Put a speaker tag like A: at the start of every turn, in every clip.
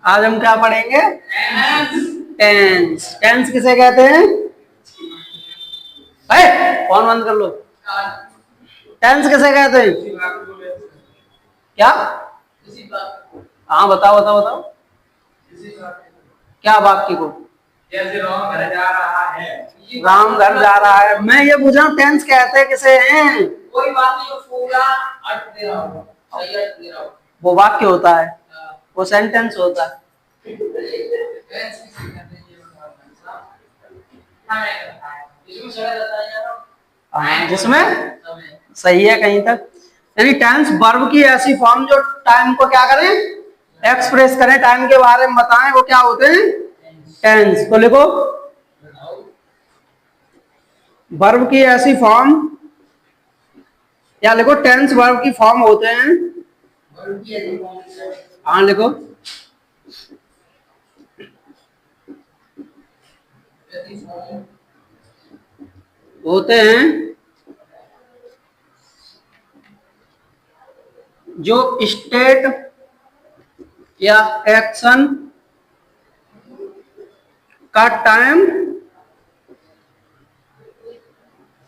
A: आज हम क्या पढ़ेंगे? टेंस। टेंस किसे कहते हैं? फोन बंद कर लो। टेंस किसे कहते हैं? क्या? हाँ बताओ बताओ बताओ। क्या वाक्य को? जैसे राम घर जा रहा है। राम घर जा रहा है। मैं ये पूछ रहा हूँ टेंस कहते किसे हैं? कोई बात नहीं, पूरा अर्थ दे रहा हूँ, सही अर्थ दे रहा हूँ। वो वाक्य होता है, वो सेंटेंस होता है। जिसमें सही है कहीं तक। यानी टेंस वर्ब की ऐसी फॉर्म जो टाइम को क्या करें, एक्सप्रेस करें, टाइम के बारे में बताएं, वो क्या होते हैं? टेंस। तो लिखो वर्ब की ऐसी फॉर्म, या लिखो टेंस वर्ब की फॉर्म होते हैं। हाँ लिखो। होते हैं जो स्टेट या एक्शन का टाइम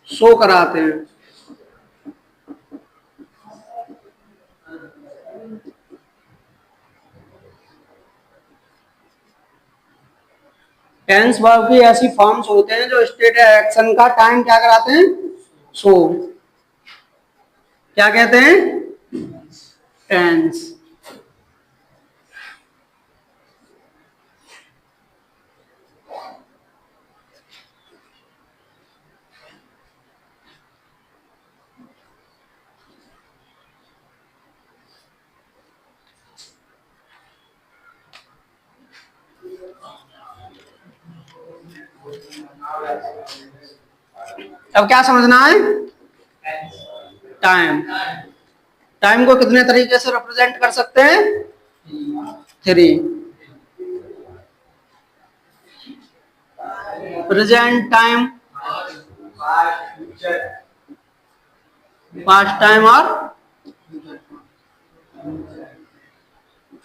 A: शो कराते हैं। टेंस वर्ब की ऐसी फॉर्म्स होते हैं जो स्टेट या एक्शन का टाइम क्या कराते हैं? शो। क्या कहते हैं? टेंस। अब क्या समझना है? टाइम। टाइम को कितने तरीके से रिप्रेजेंट कर सकते हैं? 3। प्रेजेंट टाइम, पास्ट टाइम और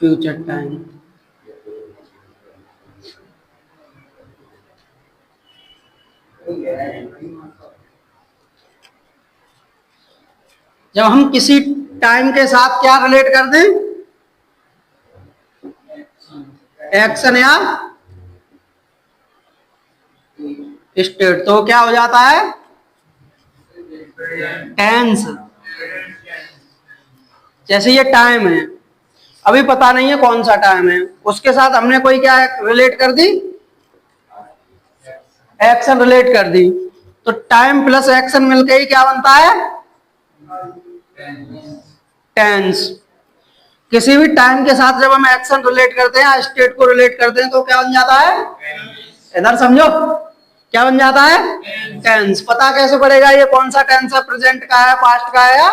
A: फ्यूचर टाइम। जब हम किसी टाइम के साथ क्या रिलेट कर दें, एक्शन या स्टेट, तो क्या हो जाता है? टेंस। जैसे ये टाइम है, अभी पता नहीं है कौन सा टाइम है, उसके साथ हमने कोई क्या रिलेट कर दी? एक्शन रिलेट कर दी। तो टाइम प्लस एक्शन मिलके ही क्या बनता है? टेंस। किसी भी टाइम के साथ जब हम एक्शन रिलेट करते हैं, स्टेट को रिलेट करते हैं, तो क्या बन जाता है? इधर समझो, क्या बन जाता है? टेंस। पता कैसे पड़ेगा ये कौन सा टेंस है? प्रेजेंट का है, पास्ट का है या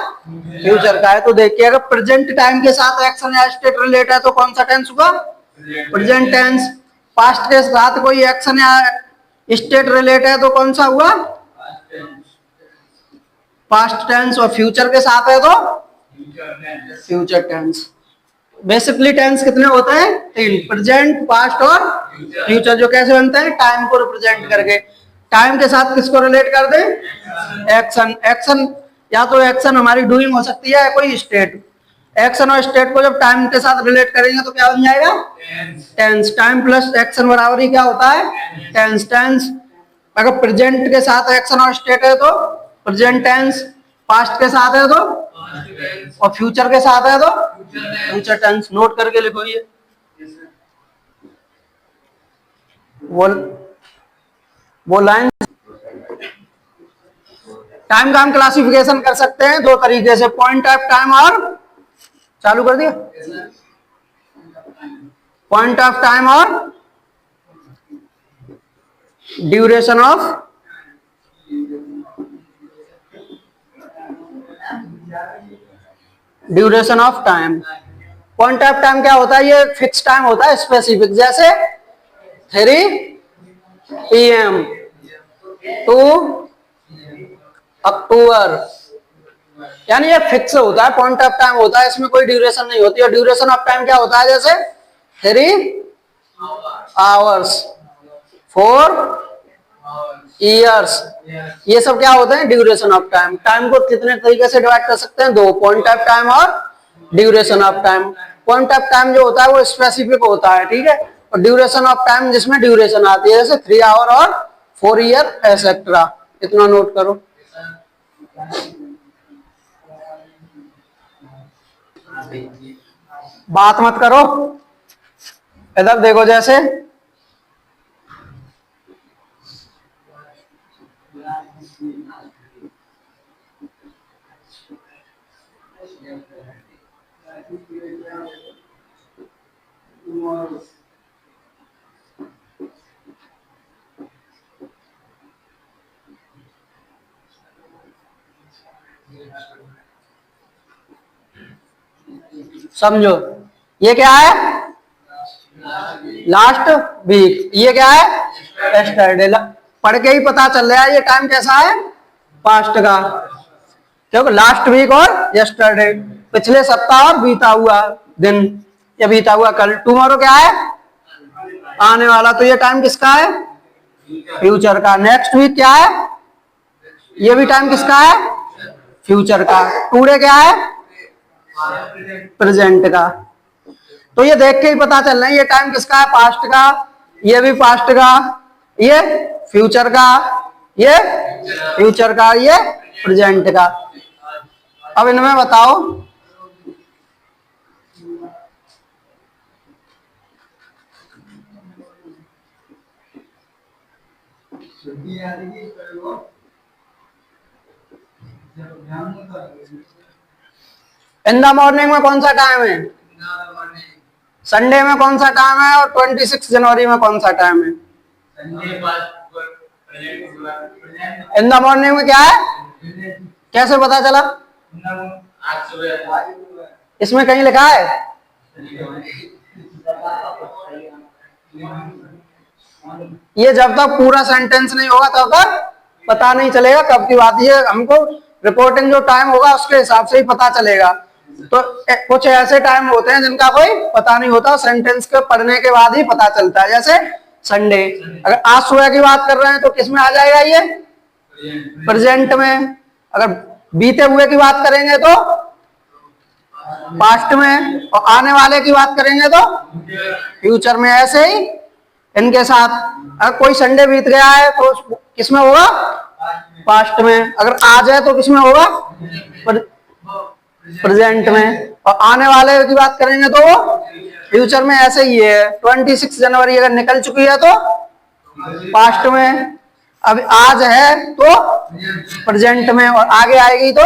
A: फ्यूचर का है? तो देखिए अगर प्रेजेंट टाइम के साथ एक्शन या स्टेट रिलेट है तो कौन सा टेंस हुआ? Present tense. पास्ट के साथ कोई एक्शन या स्टेट रिलेट है तो कौन सा हुआ? Past tense. और फ्यूचर के साथ है तो फ्यूचर टेंस। बेसिकली टेंस कितने होते हैं? 3, प्रेजेंट, पास्ट और फ्यूचर। जो कैसे बनते हैं? टाइम को रिप्रेजेंट करके। टाइम के साथ किसको रिलेट कर दें? एक्शन। एक्शन या तो एक्शन हमारी डूइंग हो सकती है या कोई स्टेट। एक्शन और स्टेट को जब टाइम के साथ रिलेट करेंगे तो क्या बन जाएगा? टेंस। टाइम प्लस एक्शन बराबर ही क्या होता है? टेंस। टेंस। अगर प्रेजेंट के साथ एक्शन और स्टेट है तो प्रेजेंट टेंस, पास्ट के साथ है तो, और फ्यूचर के साथ है तो फ्यूचर टेंस। नोट करके लिखो ये। वो लाइन। टाइम का हम क्लासिफिकेशन कर सकते हैं 2 तरीके से, पॉइंट ऑफ टाइम और, चालू कर दिया, पॉइंट ऑफ टाइम और duration of time. Point of time क्या होता है? ये फिक्स टाइम होता है, स्पेसिफिक। जैसे 3 PM टू अक्टूबर यानी ये फिक्स होता है, पॉइंट ऑफ टाइम होता है, इसमें कोई ड्यूरेशन नहीं होती। और ड्यूरेशन ऑफ टाइम क्या होता है, जैसे 3 आवर्स, 4 ईयर्स, ये सब क्या होते हैं, ड्यूरेशन ऑफ टाइम। टाइम को कितने तरीके से डिवाइड कर सकते हैं, 2, पॉइंट ऑफ टाइम और duration of time. Point of time जो होता है वो स्पेसिफिक होता है, ठीक है, और ड्यूरेशन ऑफ टाइम जिसमें ड्यूरेशन आती है, जैसे 3 आवर और 4 ईयर एक्सेट्रा। इतना नोट करो। बात मत करो, इधर देखो, जैसे समझो, ये क्या है, लास्ट वीक, ये क्या है, यस्टरडे। पढ़ के ही पता चल रहा है ये टाइम कैसा है, पास्ट का, क्योंकि लास्ट वीक और यस्टरडे, पिछले सप्ताह और बीता हुआ दिन या बीता हुआ कल। टुमारो क्या है, आने वाला, तो ये टाइम किसका है, फ्यूचर का। नेक्स्ट वीक क्या है, ये भी टाइम किसका है, फ्यूचर का। टुडे क्या है, प्रेजेंट का। तो ये देख के ही पता चल रहा है ये टाइम किसका है, पास्ट का, ये भी पास्ट का, ये फ्यूचर का, ये फ्यूचर का, ये प्रेजेंट का। अब इनमें बताओ, इन द मॉर्निंग में कौन सा टाइम है, संडे में कौन सा टाइम है, और 26 जनवरी में कौन सा टाइम है। इन द मॉर्निंग में क्या है, कैसे पता चला, इसमें कहीं लिखा है, ये जब तक पूरा सेंटेंस नहीं होगा तब तक पता नहीं चलेगा कब की बात। ये हमको रिपोर्टिंग जो टाइम होगा उसके हिसाब से ही पता चलेगा। तो कुछ ऐसे टाइम होते हैं जिनका कोई पता नहीं होता, सेंटेंस के पढ़ने के बाद ही पता चलता है। जैसे संडे, अगर आज सुबह की बात कर रहे हैं तो किसमें आ जाएगा, ये प्रेजेंट में। अगर बीते हुए की बात करेंगे तो पास्ट में, और आने वाले की बात करेंगे तो फ्यूचर में। ऐसे ही इनके साथ, अगर कोई संडे बीत गया है तो किसमें होगा, पास्ट में। अगर आज है तो किसमें होगा, प्रेजेंट में। और आने वाले की बात करेंगे तो वो फ्यूचर में। ऐसे ही है, 26 जनवरी अगर निकल चुकी है तो पास्ट में, अब आज है तो प्रेजेंट में, और आगे आएगी तो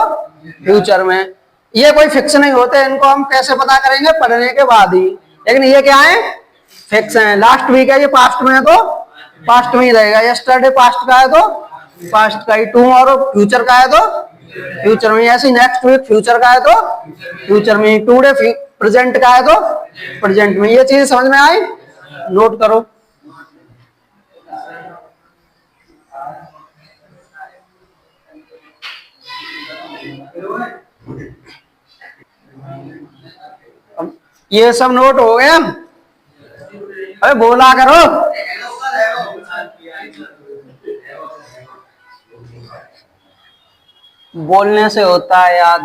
A: फ्यूचर में। ये कोई फिक्स नहीं होते, इनको हम कैसे पता करेंगे, पढ़ने के बाद ही। लेकिन ये क्या है, फिक्स है। लास्ट वीक है, ये पास्ट में है तो पास्ट में ही रहेगा। यस्टरडे पास्ट का है तो पास्ट का ही। टुमारो फ्यूचर का है तो फ्यूचर में। ऐसे नेक्स्ट वीक फ्यूचर का है तो फ्यूचर में। टुडे प्रेजेंट का है तो प्रेजेंट में। ये चीज समझ में आई, नोट करो। ये सब नोट हो गया, अरे बोला करो। बोलने से होता है याद।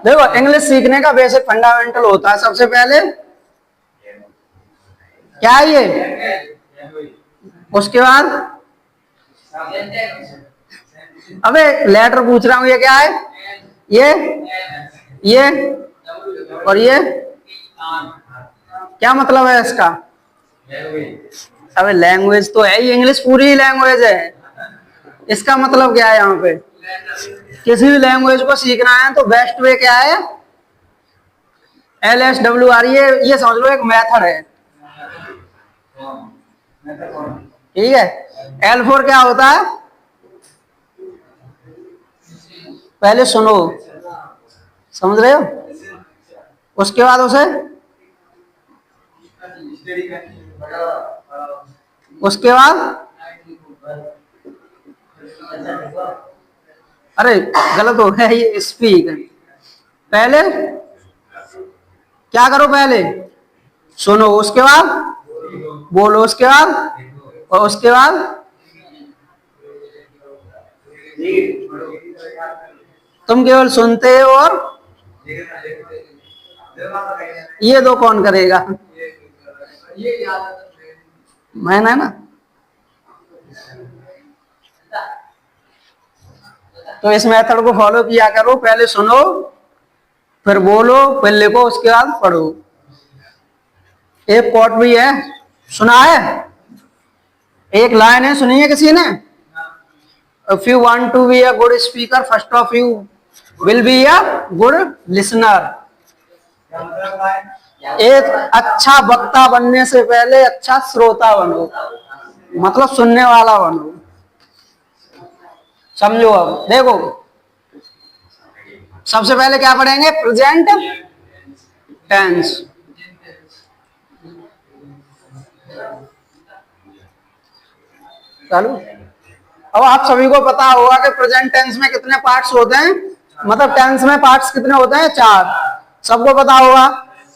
A: देखो, इंग्लिश सीखने का बेसिक फंडामेंटल होता है सबसे पहले क्या है ये, उसके बाद अबे लेटर पूछ रहा हूं, ये क्या है, ये और ये क्या मतलब है इसका। अबे लैंग्वेज तो है ही, इंग्लिश पूरी लैंग्वेज है। इसका मतलब क्या है यहाँ पे, किसी भी लैंग्वेज को सीखना है तो बेस्ट वे क्या है, LSWR। ये समझ लो एक मेथड है, ठीक है। L4 क्या होता है, पहले सुनो, समझ रहे हो, उसके बाद उसे उसके बाद अरे गलत हो गया ये, स्पीक। पहले क्या करो, पहले सुनो, उसके बाद बोलो, उसके बाद और उसके बाद तुम केवल सुनते हो और ये दो कौन करेगा? मैं ना तो इस मेथड को फॉलो किया करो, पहले सुनो फिर बोलो फिर लिखो उसके बाद पढ़ो। एक कोट भी है, सुना है? एक लाइन है, सुनी है किसी ने? If you want to be a good speaker, first of you will be a good listener. एक अच्छा वक्ता बनने से पहले अच्छा श्रोता बनो, मतलब सुनने वाला बनो। समझो। अब देखो, सबसे पहले क्या पढ़ेंगे? Present tense. चलो, अब आप सभी को पता होगा कि प्रेजेंट टेंस में कितने पार्ट्स होते हैं, मतलब टेंस में पार्ट्स कितने होते हैं? 4। सबको पता होगा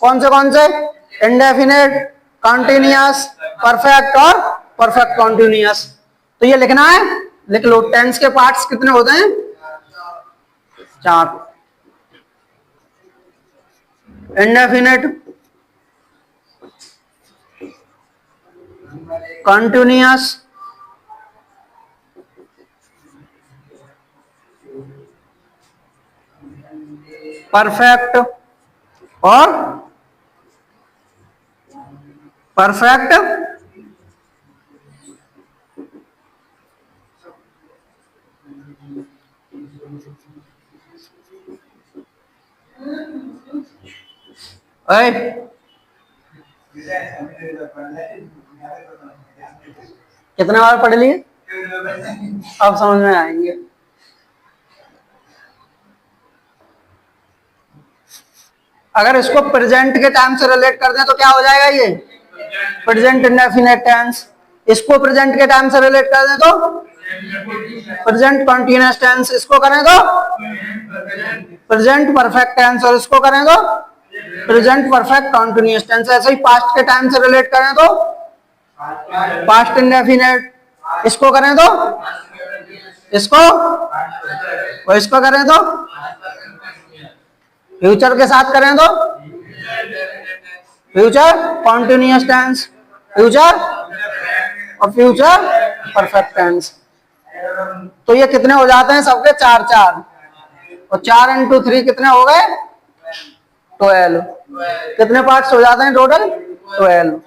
A: कौन से? इंडेफिनिट, कंटीन्यूअस, परफेक्ट और परफेक्ट कंटीन्यूअस। तो ये लिखना है, लिख लो। टेंस के पार्ट्स कितने होते हैं? 4। इंडेफिनिट, कंटीन्यूअस, परफेक्ट और परफेक्ट कितने बार पढ़ लिए? अब समझ में आएंगे। अगर इसको प्रेजेंट के टाइम से रिलेट कर दें तो क्या हो जाएगा? ये प्रेजेंट इंडेफिनिट टेंस। इसको प्रेजेंट के टाइम से रिलेट कर दें तो प्रेजेंट कंटीन्यूअस टेंस। इसको करें तो प्रेजेंट परफेक्ट टेंस, और इसको करें तो प्रेजेंट परफेक्ट कंटीन्यूअस टेंस। ऐसे ही पास्ट के टाइम से रिलेट करें तो पास्ट इंडेफिनिट। इसको करें तो इसको, और इसको करें तो फ्यूचर के साथ करें तो फ्यूचर कॉन्टिन्यूअस टेंस, फ्यूचर और फ्यूचर परफेक्ट टेंस। तो ये कितने हो जाते हैं सबके? 4 और 4 × 3 कितने हो गए? 12। कितने पार्ट्स हो जाते हैं टोटल? 12।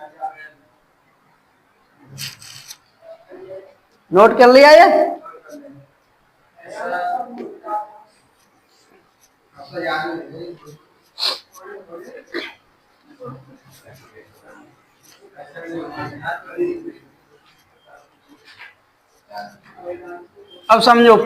A: नोट कर लिया ये? अब समझो,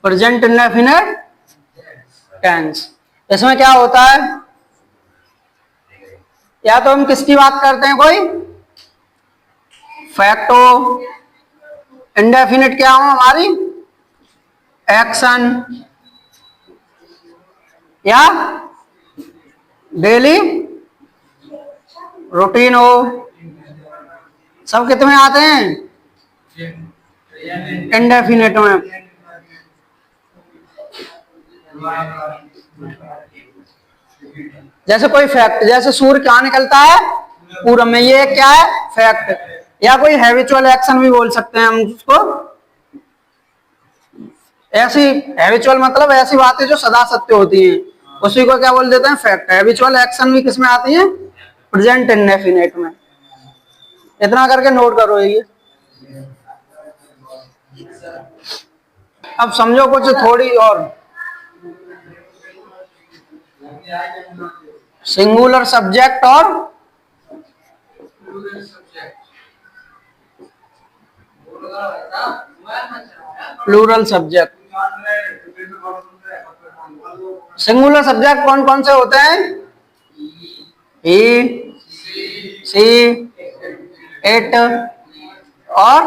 A: प्रेजेंट इंडेफिनिट टेंस, इसमें क्या होता है? या तो हम किसकी बात करते हैं? कोई फैक्ट हो, इंडेफिनिट क्या हो? हमारी एक्शन, या डेली रूटीन हो। सब कितने आते हैं? इंडेफिनिट में। जैसे कोई फैक्ट, जैसे सूर्य क्या निकलता है? पूरब में। ये क्या है? फैक्ट। या कोई हैबिचुअल एक्शन भी बोल सकते हैं हम उसको। ऐसी हैबिचुअल मतलब ऐसी बातें जो सदा सत्य होती हैं, उसी को क्या बोल देते हैं? फैक्ट। हैबिचुअल एक्शन भी किसमें आती है? प्रेजेंट इंडेफिनिट में। इतना करके नोट करो ये। अब समझो कुछ थोड़ी और। सिंगुलर सब्जेक्ट और प्लूरल सब्जेक्ट। सिंगुलर सब्जेक्ट कौन कौन से होते हैं? ही, सी, इट और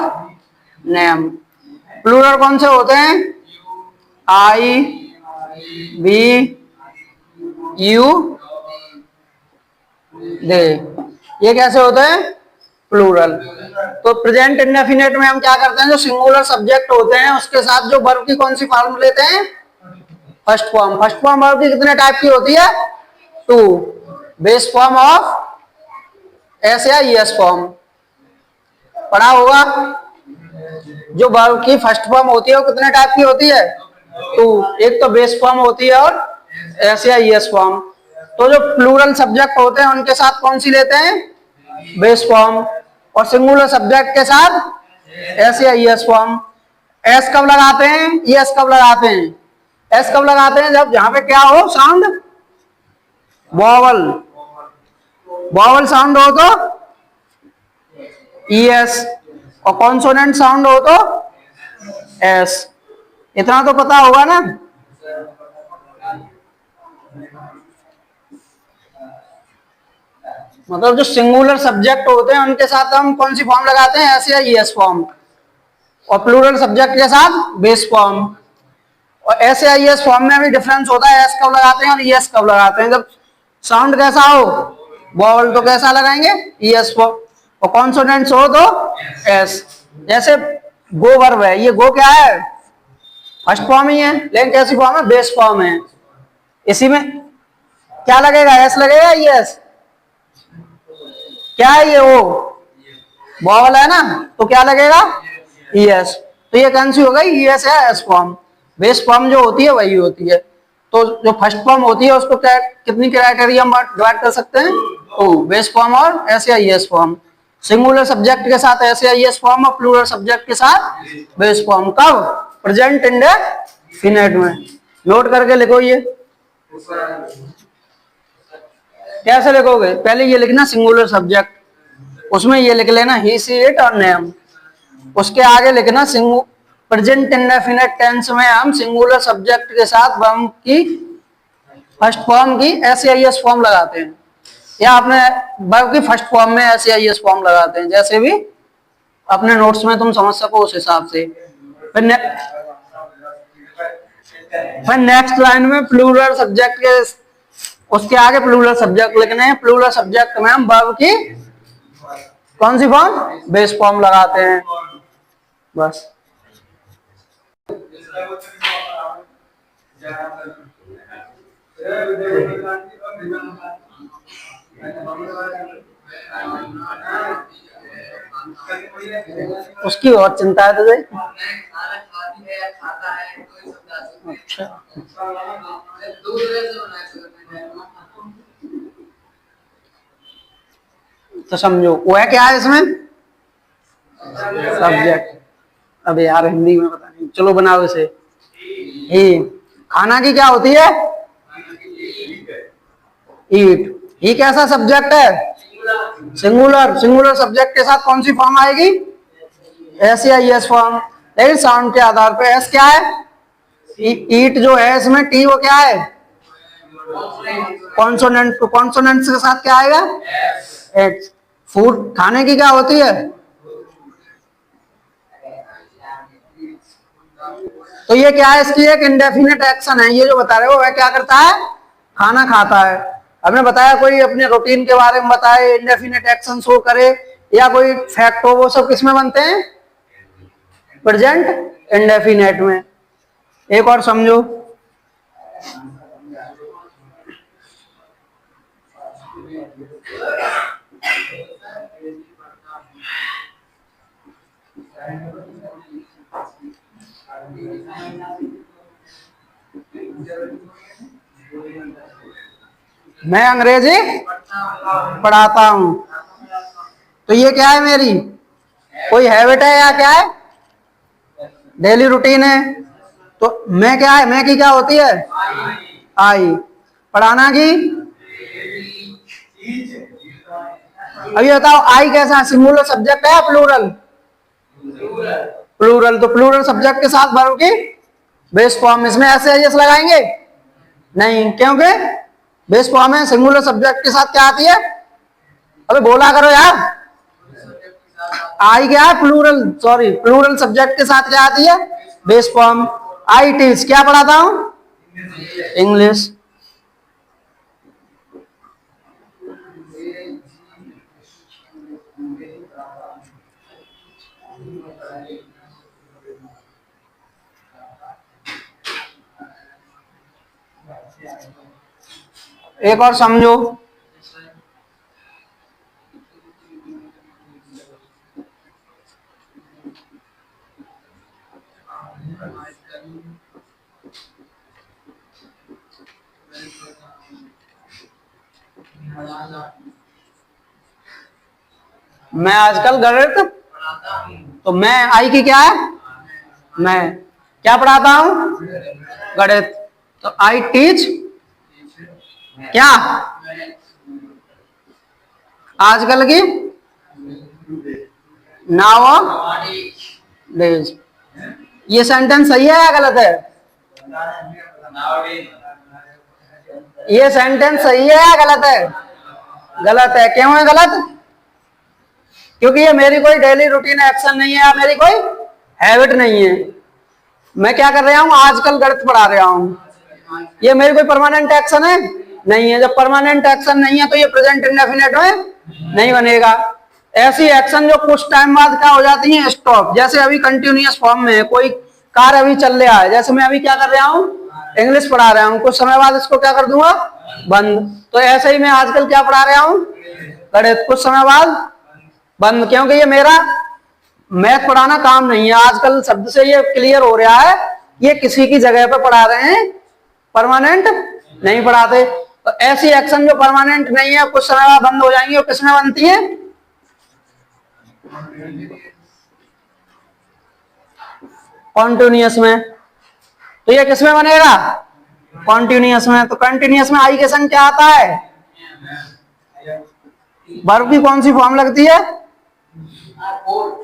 A: नेम। प्लूरल कौन से होते हैं? आई, वी, यू, दे। ये कैसे होते हैं? प्लूरल। तो प्रेजेंट इंडेफिनिट में हम क्या करते हैं, जो सिंगुलर सब्जेक्ट होते हैं उसके साथ जो वर्ब की कौन सी फॉर्म लेते हैं? First form. First form verb की कितने टाइप की होती है? Two. Base form of s या ईएस फॉर्म पढ़ा होगा। जो वर्ब की फर्स्ट फॉर्म होती है वो कितने टाइप की होती है? टू। एक तो बेस फॉर्म होती है और एस या ईएस फॉर्म। तो जो प्लूरल सब्जेक्ट होते हैं उनके साथ कौन सी लेते हैं? Base form. और सिंगुलर सब्जेक्ट के साथ एस या ईएस फॉर्म। एस कब लगाते हैं, ईएस कब लगाते हैं? एस कब लगाते हैं? जब जहां पे क्या हो, साउंड वॉवल। वॉवल साउंड हो तो ईएस, और कॉन्सोनेंट साउंड हो तो एस। इतना तो पता होगा ना। मतलब जो सिंगुलर सब्जेक्ट होते हैं उनके साथ हम कौन सी फॉर्म लगाते हैं? एस या ईएस फॉर्म। और प्लूरल सब्जेक्ट के साथ बेस फॉर्म। और एस या ईएस फॉर्म में भी डिफरेंस होता है, एस कब लगाते हैं और ईएस कब लगाते हैं। जब साउंड कैसा हो, वॉवल, तो कैसा लगाएंगे? ES form. और कॉन्सोनेंट्स हो तो एस। जैसे गो वर्ब है, ये गो क्या है? फर्स्ट फॉर्म ही है, लेकिन कैसी फॉर्म है? बेस फॉर्म है। इसी में क्या लगेगा? एस लगेगा, ईएस? क्या है ये? वो वॉवल है ना, तो क्या लगेगा? ईएस। तो ये कौन सी हो गई? ईएस है एस फॉर्म। बेस फॉर्म जो होती है वही होती है। तो जो फर्स्ट फॉर्म होती है उसको क्या, कितनी क्राइटेरिया हम डिवाइड कर सकते हैं? टू। बेस फॉर्म और एस या ईएस फॉर्म। सिंगुलर सब्जेक्ट के साथ एस या ईएस फॉर्म और प्लूरल सब्जेक्ट के साथ बेस फॉर्म। कब? प्रेजेंट इंडेफिनिट में। नोट करके लिखो। ये कैसे लिखोगे? पहले ये लिखना सिंगुलर सब्जेक्ट, उसमें ये लिख लेना ही, सी, इट और नेम। उसके आगे लिखना प्रेजेंट इंडेफिनिट टेंस में हम सिंगुलर सब्जेक्ट के साथ वर्ब की फर्स्ट फॉर्म की एस या ईएस फॉर्म लगाते हैं, या अपने वर्ब की फर्स्ट फॉर्म में एस या ईएस फॉर्म लगाते हैं। जैसे भी अपने नोट्स में तुम समझ सको उस हिसाब से। फिर नेक्स्ट लाइन में प्लूरल सब्जेक्ट के उसके आगे प्लूरल सब्जेक्ट लिखने हैं। प्लूरल सब्जेक्ट में हम वर्ब की कौन सी फॉर्म? बेस फॉर्म लगाते हैं। बस। उसकी और चिंता है तुझे? अच्छा, तो समझो वो है क्या है इसमें? सब्जेक्ट। अब यार हिंदी में पता नहीं, चलो बनाओ इसे। ही। खाना की क्या होती है? ईट। ही कैसा सब्जेक्ट है? सिंगुलर। सिंगुलर सब्जेक्ट के साथ कौन सी फॉर्म आएगी? एस या ईएस फॉर्म। लेकिन साउंड के आधार पे एस क्या है? ईट जो है इसमें टी वो क्या है? कॉन्सोनेंट। तो कॉन्सोनेंट के साथ क्या आएगा? एच। फूड खाने की क्या होती है? तो ये क्या है? इसकी एक इंडेफिनिट एक्शन है। ये जो बता रहे हो वह क्या करता है? खाना खाता है। हमने बताया कोई अपने रूटीन के बारे में बताए, इंडेफिनिट एक्शन शो करे या कोई फैक्ट हो, वो सब किसमें बनते हैं? प्रेजेंट इंडेफिनिट में। एक और समझो। मैं अंग्रेजी पढ़ाता हूं, तो ये क्या है? मेरी कोई हैबिट है या क्या है? डेली रूटीन है। तो मैं क्या है? मैं की क्या होती है? आई। पढ़ाना की? अभी बताओ आई कैसा? सिंगुलर सब्जेक्ट है या प्लूरल? प्लूरल, तो प्लूरल सब्जेक्ट के साथ वर्ब की बेस फॉर्म, इसमें ऐसे एस लगाएंगे नहीं, क्योंकि बेस फॉर्म है। सिंगुलर सब्जेक्ट के साथ क्या आती है, अबे बोला करो यार, आई क्या है, प्लूरल, सॉरी प्लूरल सब्जेक्ट के साथ क्या आती है, बेस फॉर्म। आई टीच, क्या पढ़ाता हूं, इंग्लिश। एक और समझो, मैं आजकल गणित, तो मैं आई की क्या है, मैं क्या पढ़ाता हूं, गणित, तो आई टीच क्या, आजकल की, नाउ डेज। ये सेंटेंस सही है या गलत है, ये सेंटेंस सही है या गलत है, गलत है। क्यों है गलत, क्योंकि ये मेरी कोई डेली रूटीन एक्शन नहीं है या मेरी कोई हैबिट नहीं है। मैं क्या कर रहा हूं, आजकल गणित पढ़ा रहा हूं, ये मेरी कोई परमानेंट एक्शन है नहीं है। जब परमानेंट एक्शन नहीं है तो ये प्रेजेंट इंडेफिनिट में नहीं बनेगा। ऐसी एक्शन जो कुछ टाइम बाद क्या हो जाती है, स्टॉप। जैसे अभी कंटिन्यूअस फॉर्म में है, कोई कार्य अभी चल रहा है, जैसे मैं अभी क्या कर रहा हूं, इंग्लिश पढ़ा रहा हूं, कुछ समय बाद इसको क्या कर दूंगा, बंद। तो ऐसे ही मैं आजकल क्या पढ़ा रहा हूं, गणित, कुछ समय बाद बंद, क्योंकि ये मेरा मैथ पढ़ाना काम नहीं है। आजकल शब्द से ये क्लियर हो रहा है, ये किसी की जगह पे पढ़ा रहे हैं, परमानेंट नहीं पढ़ाते। तो ऐसी एक्शन जो परमानेंट नहीं है, कुछ समय बाद बंद हो जाएंगी, और किसमें बनती है, कॉन्टिन्यूअस में। तो ये किसमें बनेगा, कॉन्टिन्यूअस में। तो कंटिन्यूअस में आई के संग क्या आता है, वर्ब की कौन सी फॉर्म लगती है,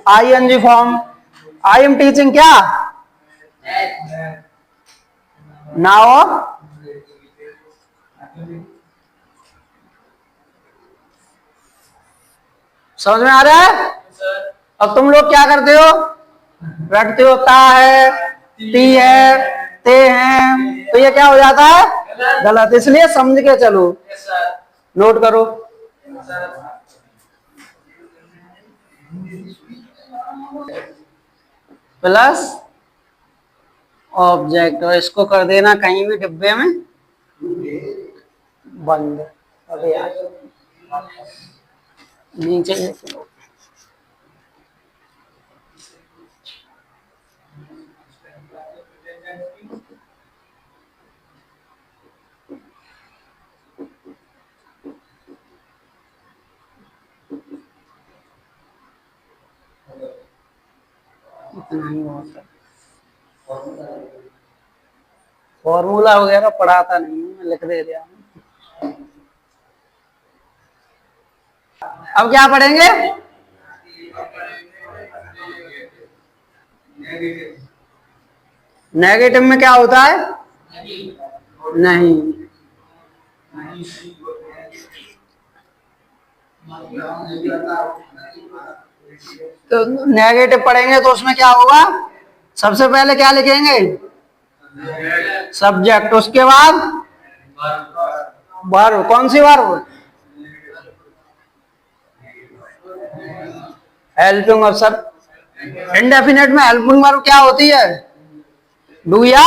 A: ing form. I am teaching क्या, नाउ, समझ में आ रहा है। अब तुम लोग क्या करते हो, रटते हो, ता है, ती है, ते हैं, तो ये क्या हो जाता है, गलत। इसलिए समझ के चलो, नोट करो। प्लस ऑब्जेक्ट, और इसको कर देना कहीं भी डिब्बे में बंद। अरे यार नीचे इतना ही बहुत है। फॉर्मूला वगैरह पढ़ाता नहीं हूँ, लिख दे दिया। अब क्या पढ़ेंगे, नेगेटिव में क्या होता है, नहीं। तो नेगेटिव पढ़ेंगे तो उसमें क्या होगा, सबसे पहले क्या लिखेंगे, सब्जेक्ट, उसके बाद वर्ब। कौन सी वर्ब, हेल्पिंग वर्ब। सब इंडेफिनेट में हेल्पिंग वर्ब क्या होती है, डू या,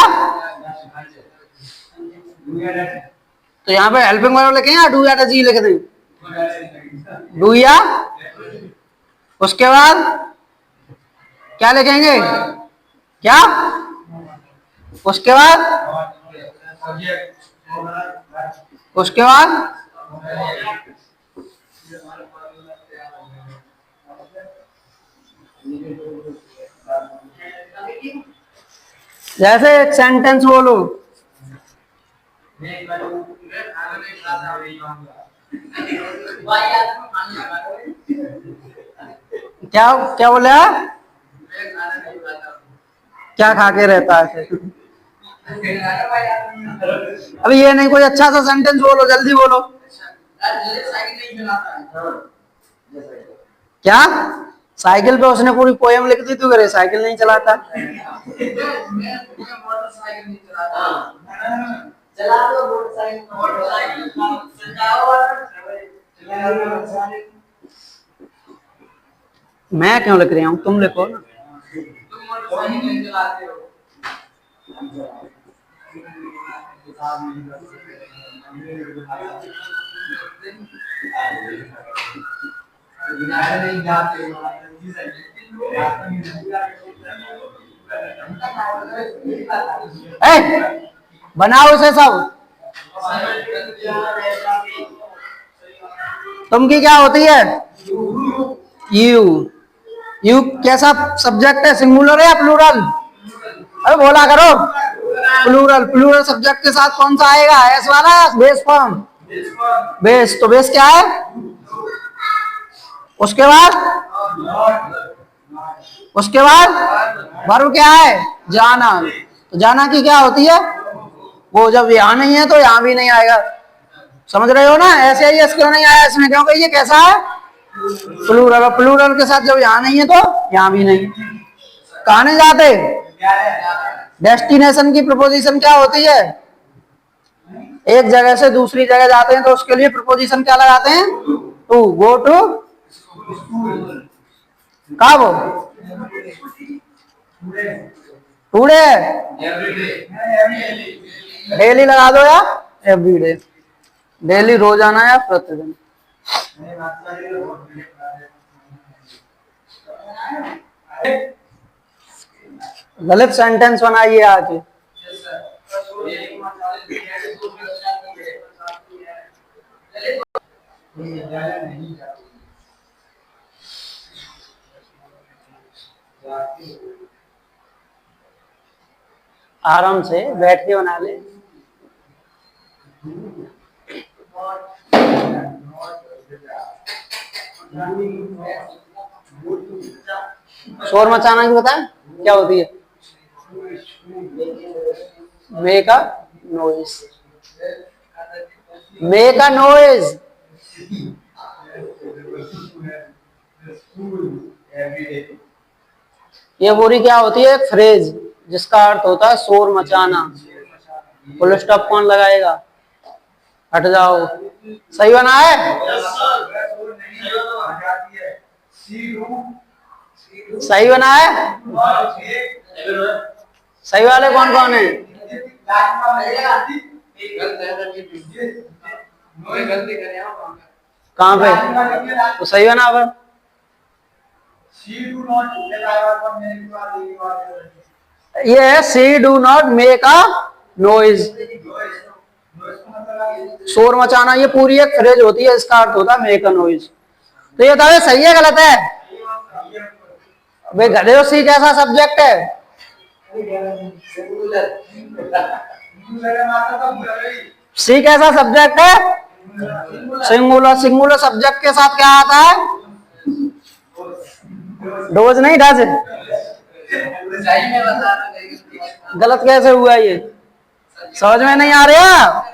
A: तो यहाँ पे हेल्पिंग वर्ब लिखें या डू या जी लिख दें, डू या। उसके बाद क्या लिखेंगे, क्या, उसके बाद, उसके बाद जैसे एक सेंटेंस बोलो, क्या क्या बोला, क्या खा के रहता है फिर? अभी ये नहीं, कोई अच्छा सा सेंटेंस बोलो, जल्दी बोलो। क्या साइकिल पे उसने पूरी पोयम लिख दी, तू करे साइकिल नहीं चलाता। मैं क्यों लिख रहा हूँ, तुम लिखो ना। बनाओ उसे सब। तुम की क्या होती है? यू। यू कैसा सब्जेक्ट है, सिंगुलर है या प्लूरल? अरे बोला करो। प्लूरल। प्लूरल सब्जेक्ट के साथ कौन सा आएगा? एस वाला या बेस फॉर्म? बेस। तो बेस क्या है? उसके बाद वर्ब क्या है? जाना। तो जाना की क्या होती है? वो जब यहाँ नहीं है तो यहाँ भी नहीं आएगा। समझ रहे हो ना? ऐसे ही क्यों नहीं आया इसमें, क्योंकि ये कैसा है? प्लूरल। प्लूरल के साथ जब यहाँ नहीं है तो यहाँ भी नहीं। कहाँ नहीं जाते? डेस्टिनेशन की प्रपोजिशन क्या होती है? एक जगह से दूसरी जगह जाते हैं तो उसके लिए प्रपोजिशन क्या लगाते हैं? टू। Go to. कब? टुडे। डेली लगा दो या एवरीडे। डेली रोजाना या प्रतिदिन। गलत सेंटेंस बनाइए आके। आराम से बैठ के बना ले। शोर मचाना की पता है क्या होती है? Make a noise. Make a noise. ये पूरी क्या होती है? एक फ्रेज जिसका अर्थ होता है शोर मचाना। फुल स्टॉप कौन लगाएगा? हट जाओ। सही बना है? सही बना है? सही वाले कौन कौन है? कहाँ पे? तो सही बना पर ये है C do not make a noise. शोर मचाना ये पूरी एक फ्रेज होती है, इसका अर्थ होता है मेक अ नॉइज। तो ये बताओ सही है गलत है? भाई गधे, सी कैसा सब्जेक्ट है? सी कैसा सब्जेक्ट है? सिंगुलर। सिंगुलर सब्जेक्ट के साथ क्या आता है? डोज नहीं, डज। गलत कैसे हुआ ये? समझ में नहीं आ रहा?